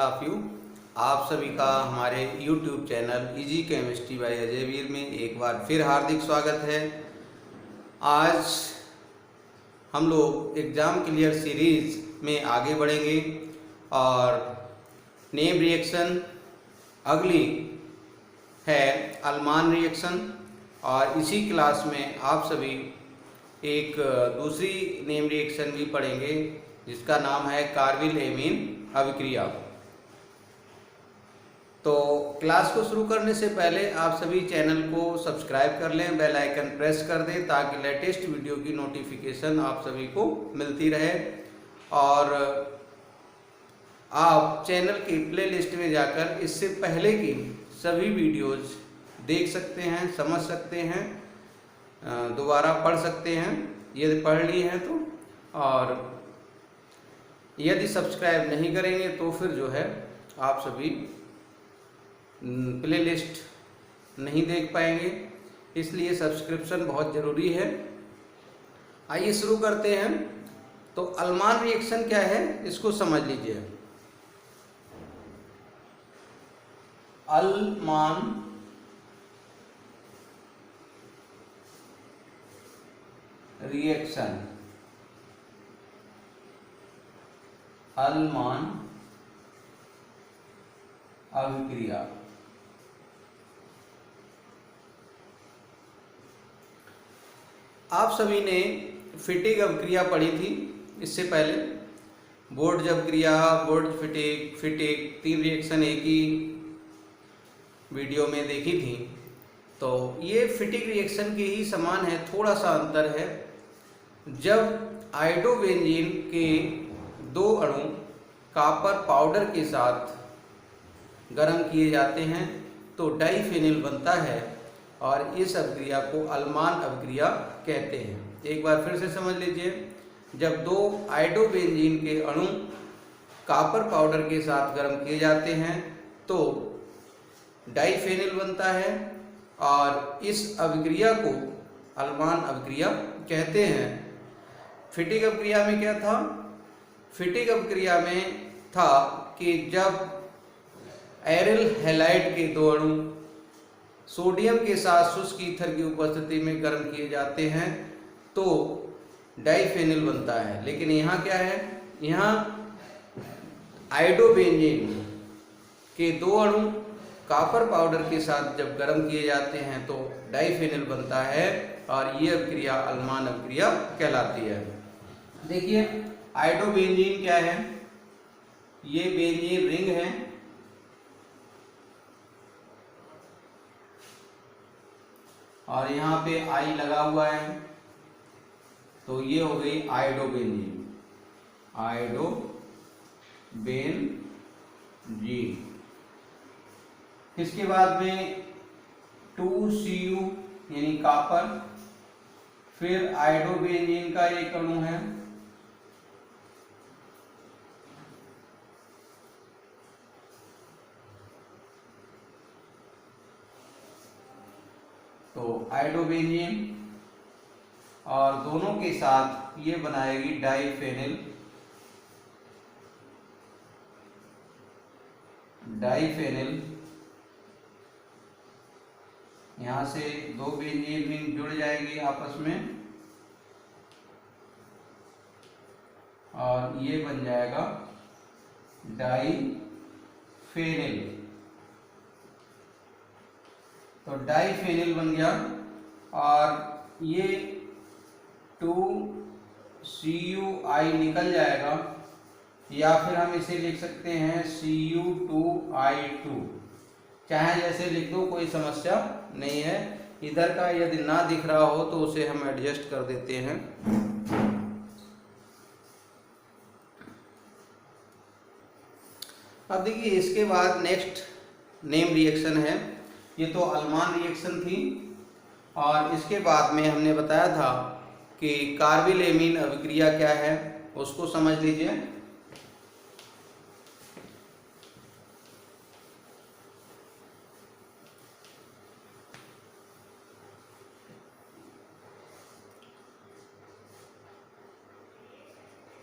Of you. आप सभी का हमारे YouTube channel easy chemistry by Ajay Veer में एक बार फिर हार्दिक स्वागत है। आज हम लोग एग्ज़ाम क्लियर सीरीज़ में आगे बढ़ेंगे और नेम रिएक्शन अगली है अल्मान रिएक्शन, और इसी क्लास में आप सभी एक दूसरी नेम रिएक्शन भी पढ़ेंगे जिसका नाम है कार्बिल एमीन अभिक्रिया। तो क्लास को शुरू करने से पहले आप सभी चैनल को सब्सक्राइब कर लें, बेल आइकन प्रेस कर दें ताकि लेटेस्ट वीडियो की नोटिफिकेशन आप सभी को मिलती रहे। और आप चैनल की प्लेलिस्ट में जाकर इससे पहले की सभी वीडियोज़ देख सकते हैं, समझ सकते हैं, दोबारा पढ़ सकते हैं यदि पढ़ लिए हैं तो। और यदि सब्सक्राइब नहीं करेंगे तो फिर जो है आप सभी प्लेलिस्ट नहीं देख पाएंगे, इसलिए सब्सक्रिप्शन बहुत ज़रूरी है। आइए शुरू करते हैं। तो अल्मान रिएक्शन क्या है इसको समझ लीजिए। अल्मान रिएक्शन, अल्मान अभिक्रिया। आप सभी ने फिटिग अभिक्रिया पढ़ी थी इससे पहले। बोर्ड अभिक्रिया, बोर्ड फिटिग तीन रिएक्शन एक ही वीडियो में देखी थी। तो ये फिटिग रिएक्शन के ही समान है, थोड़ा सा अंतर है। जब आयोडोबेंजीन के दो अणु कॉपर पाउडर के साथ गर्म किए जाते हैं तो डाइफेनिल बनता है और इस अभिक्रिया को अल्मान अभिक्रिया कहते हैं। एक बार फिर से समझ लीजिए। जब दो आयोडोबेंजीन के अणु कॉपर पाउडर के साथ गर्म किए जाते हैं तो डाइफेनिल बनता है और इस अभिक्रिया को अल्मान अभिक्रिया कहते हैं। फिटिग अभिक्रिया में क्या था? फिटिग अभिक्रिया में था कि जब एरिल हैलाइड के दो अणु सोडियम के साथ शुष्क ईथर की उपस्थिति में गर्म किए जाते हैं तो डाइफेनिल बनता है। लेकिन यहाँ क्या है? यहाँ आयोडोबेंजीन के दो अणु कॉपर पाउडर के साथ जब गर्म किए जाते हैं तो डाइफेनिल बनता है और ये अभिक्रिया अल्मान अभिक्रिया कहलाती है। देखिए आयोडोबेंजीन क्या है? ये बेंजीन रिंग है और यहाँ पे आई लगा हुआ है तो ये हो गई आयोडोबेंजीन, आयोडोबेंजीन। इसके बाद में 2Cu यानी कॉपर, फिर आयोडोबेंजीन का एक अणु है तो आयोडोबेंजीन, और दोनों के साथ ये बनाएगी डाइफेनिल। यहाँ से दो बेंजीन रिंग जुड़ जाएगी आपस में और ये बन जाएगा डाइफेनिल। तो डाइफेनिल बन गया और ये 2Cu निकल जाएगा, या फिर हम इसे लिख सकते हैं Cu2I2, चाहे जैसे लिख दो, कोई समस्या नहीं है। इधर का यदि ना दिख रहा हो तो उसे हम एडजस्ट कर देते हैं। अब देखिए इसके बाद नेक्स्ट नेम रिएक्शन है। ये तो अल्मान रिएक्शन थी और इसके बाद में हमने बताया था कि कार्बिल एमीन अभिक्रिया क्या है उसको समझ लीजिए।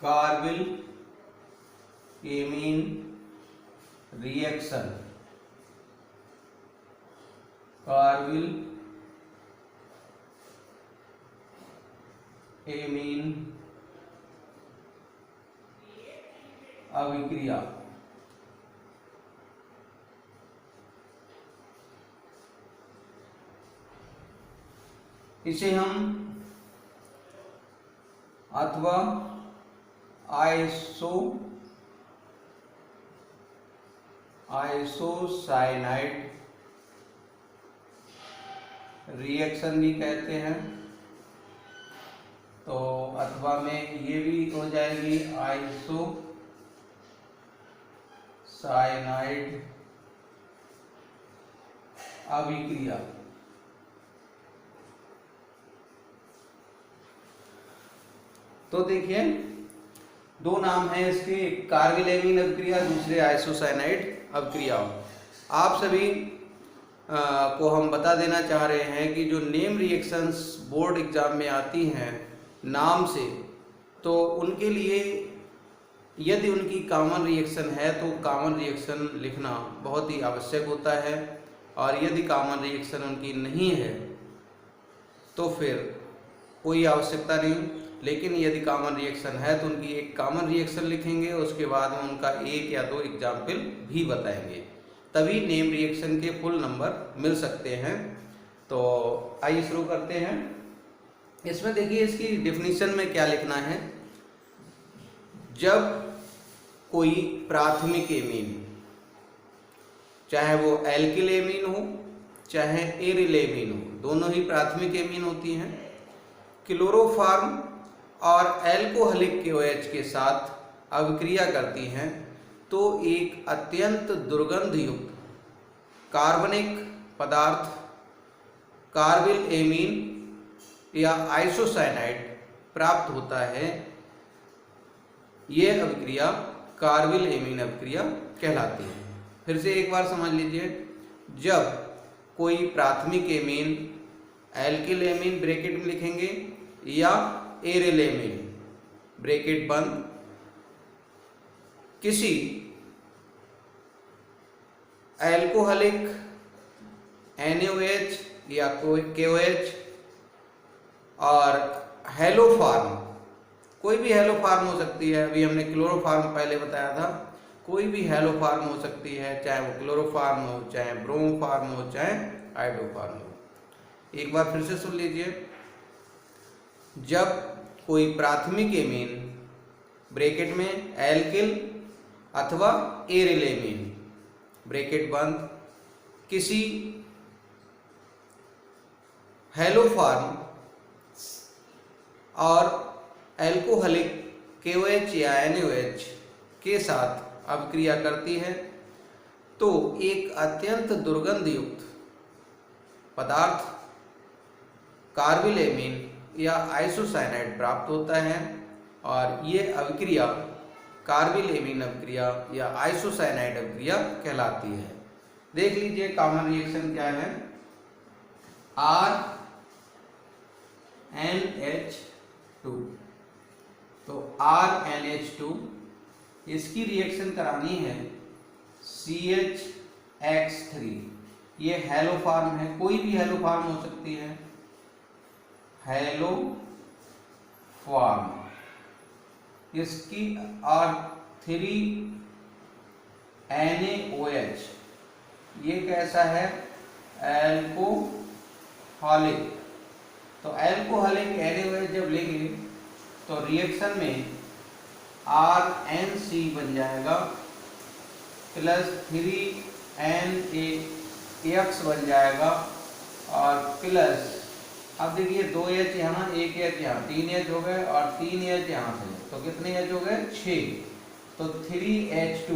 Carbyl amine reaction carbyl amine अभिक्रिया। इसे हम अथवा आइसोसाइनाइड रिएक्शन भी कहते हैं। तो अथवा में ये भी हो जाएगी आइसोसाइनाइड अभिक्रिया। तो देखिए दो नाम हैं इसके, एक कार्बिल एमीन अभिक्रिया, दूसरे आइसोसाइनाइड अभिक्रिया। आप सभी को हम बता देना चाह रहे हैं कि जो नेम रिएक्शंस बोर्ड एग्जाम में आती हैं नाम से, तो उनके लिए यदि उनकी कॉमन रिएक्शन है तो कॉमन रिएक्शन लिखना बहुत ही आवश्यक होता है, और यदि कॉमन रिएक्शन उनकी नहीं है तो फिर कोई आवश्यकता नहीं। लेकिन यदि कॉमन रिएक्शन है तो उनकी एक कॉमन रिएक्शन लिखेंगे, उसके बाद में उनका एक या दो एग्जाम्पल भी बताएंगे, तभी नेम रिएक्शन के फुल नंबर मिल सकते हैं। तो आइए शुरू करते हैं। इसमें देखिए इसकी डेफिनेशन में क्या लिखना है। जब कोई प्राथमिक एमीन, चाहे वो एल्किल एमीन हो चाहे एरिल एमीन हो, दोनों ही प्राथमिक एमीन होती हैं, क्लोरोफॉर्म और एल्कोहलिक KOH के साथ अभिक्रिया करती हैं, तो एक अत्यंत दुर्गंध युक्त कार्बनिक पदार्थ कार्बिल एमीन या आइसोसाइनाइड प्राप्त होता है। यह अभिक्रिया कार्बिल एमीन अभिक्रिया कहलाती है। फिर से एक बार समझ लीजिए, जब कोई प्राथमिक एमीन एल्किल एमीन ब्रैकेट में लिखेंगे या एरिल एमीन ब्रैकेट बंद किसी एल्कोहलिक NaOH या KOH और हेलोफार्म, कोई भी हेलोफार्म हो सकती है, अभी हमने क्लोरोफार्म पहले बताया था, कोई भी हेलोफार्म हो सकती है, चाहे वो क्लोरोफार्म हो, चाहे ब्रोमोफार्म हो, चाहे हाइड्रोफार्म हो। एक बार फिर से सुन लीजिए, जब कोई प्राथमिक एमीन ब्रैकेट में एल्किल अथवा एरिल एमीन ब्रैकेट बंद किसी हेलोफार्म और एल्कोहलिक KOH या NaOH के साथ अभिक्रिया करती है, तो एक अत्यंत दुर्गंध युक्त पदार्थ कार्बिल एमीन या आइसोसाइनाइड प्राप्त होता है, और ये अभिक्रिया कार्बिल एमीन अभिक्रिया या आइसोसाइनाइड अभिक्रिया कहलाती है। देख लीजिए कॉमन रिएक्शन क्या है। RNH2, तो RNH2 इसकी रिएक्शन करानी है CH3। ये हेलोफार्म है, कोई भी हेलोफार्म हो सकती है, हेलोफार्म, इसकी R3NaOH, ये कैसा है, एल्कोहलिक। तो एल्कोहलिक NaOH जब लेंगे तो रिएक्शन में RNC बन जाएगा प्लस 3NaX बन जाएगा, और प्लस, अब देखिए 2H यहाँ, 1H यहाँ, 3H हो गए, और 3H यहाँ से, तो कितने H हो गए, 6, तो 3H2,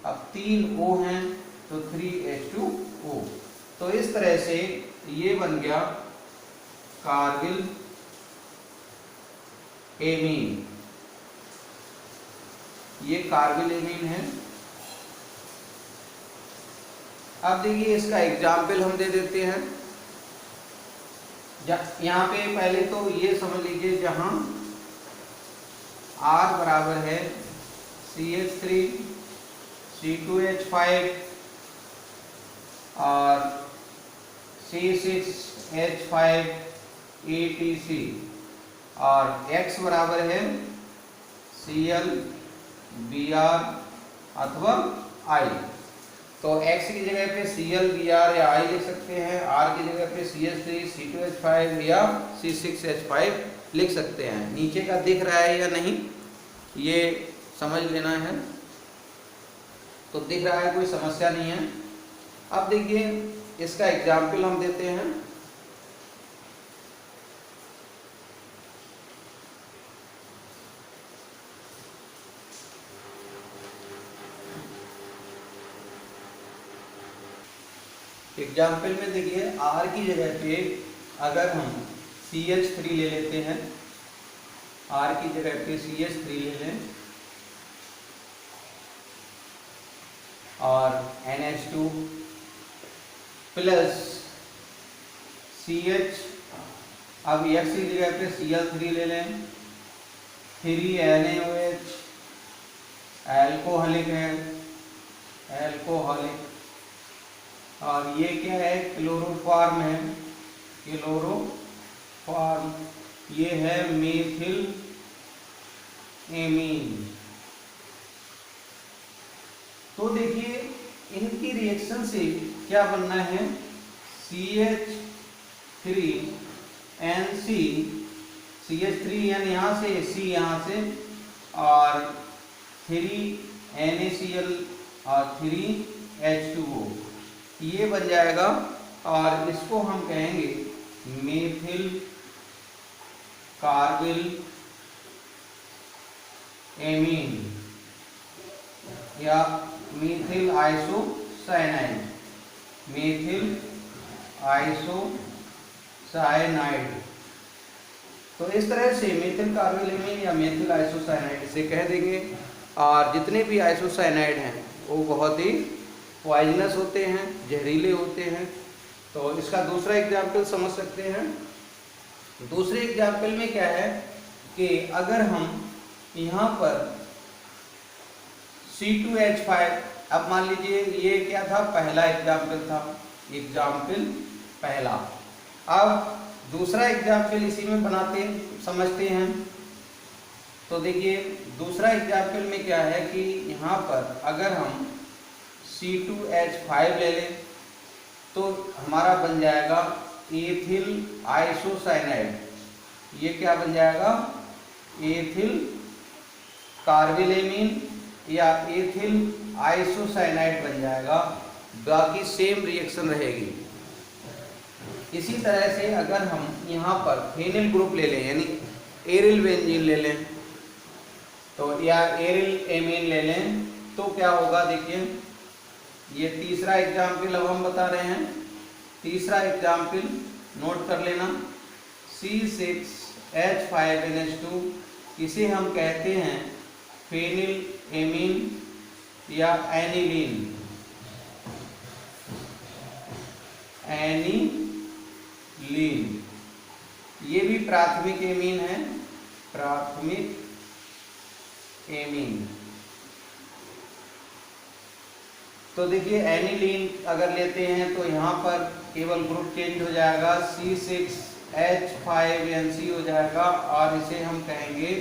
अब 3 O हैं तो 3H2O। तो इस तरह से ये बन गया कार्बिल एमीन, ये कार्बिल एमीन है। अब देखिए इसका एग्जाम्पल हम दे देते हैं। यहाँ पे पहले तो ये समझ लीजिए, जहां R बराबर है CH3 C2H5 और C6H5 ETC और X बराबर है Cl Br अथवा I। तो X की जगह पे Cl Br या I लिख सकते हैं, R की जगह पे CH3 C2H5 या C6H5 लिख सकते हैं। नीचे का दिख रहा है या नहीं ये समझ लेना है। तो दिख रहा है, कोई समस्या नहीं है। अब देखिए इसका एग्जाम्पल हम देते हैं। एग्जाम्पल में देखिए R की जगह पे अगर हम CH3 ले लेते हैं, R की जगह पे CH3 ले लें और NH2 प्लस CH, अब X की जगह पे Cl3 ले लें, 3NaOH एल्कोहलिक है, एल्कोहलिक, और ये क्या है क्लोरोफॉर्म है, क्लोरोफॉर्म, ये है मेथिल एमीन। तो देखिए इनकी रिएक्शन से क्या बनना है, CH3NC, CH3N यहाँ से, C यहाँ से, और 3NaCl और 3H2O, ये बन जाएगा। और इसको हम कहेंगे मेथिल कार्बिल एमीन या मेथिल आइसोसाइनाइड, मेथिल आइसोसाइनाइड। तो इस तरह से मेथिल कार्बिल एमीन या मेथिल आइसोसाइनाइड इसे कह देंगे। और जितने भी आइसोसाइनाइड हैं वो बहुत ही पॉइजनस होते हैं, जहरीले होते हैं। तो इसका दूसरा एग्जाम्पल समझ सकते हैं। दूसरे एग्जाम्पल में क्या है कि अगर हम यहाँ पर C2H5, अब मान लीजिए ये क्या था, पहला एग्जाम्पल था, एग्जाम्पल पहला। अब दूसरा एग्जाम्पल इसी में बनाते समझते हैं। तो देखिए दूसरा एग्जाम्पल में क्या है कि यहाँ पर अगर हम C2H5 ले लें तो हमारा बन जाएगा एथिल आइसोसाइनाइड। ये क्या बन जाएगा, एथिल कार्बिल एमीन या एथिल आइसोसाइनाइड बन जाएगा। बाकी सेम रिएक्शन रहेगी। इसी तरह से अगर हम यहाँ पर फेनिल ग्रुप ले लें यानी एरिल बेंजीन ले लें तो या एरिल एमीन ले लें तो क्या होगा, देखिए ये तीसरा एग्जाम्पल अब हम बता रहे हैं। तीसरा एग्जाम्पल नोट कर लेना, C6H5NH2, इसे हम कहते हैं फेनिल एमीन या एनिलीन, एनिलीन। ये भी प्राथमिक एमीन है, प्राथमिक एमीन। तो देखिए एनिलीन अगर लेते हैं तो यहाँ पर केवल ग्रुप चेंज हो जाएगा, C6H5NC हो जाएगा और इसे हम कहेंगे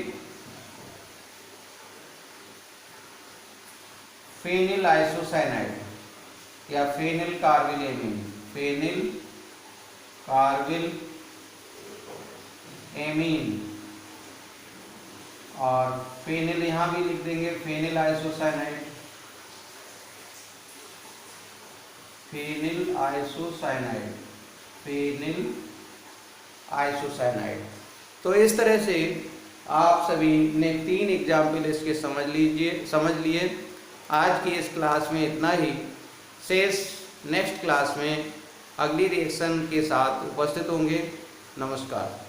फेनिल आइसोसाइनाइड या phenyl carbylamine, phenyl carbylamine. और फेनिल यहाँ भी लिख देंगे phenyl isocyanide, phenyl isocyanide, phenyl isocyanide. तो इस तरह से आप सभी ने 3 एग्जाम्पल इसके समझ लिए। आज की इस क्लास में इतना ही। शेष नेक्स्ट क्लास में अगली रिएक्शन के साथ उपस्थित होंगे। नमस्कार।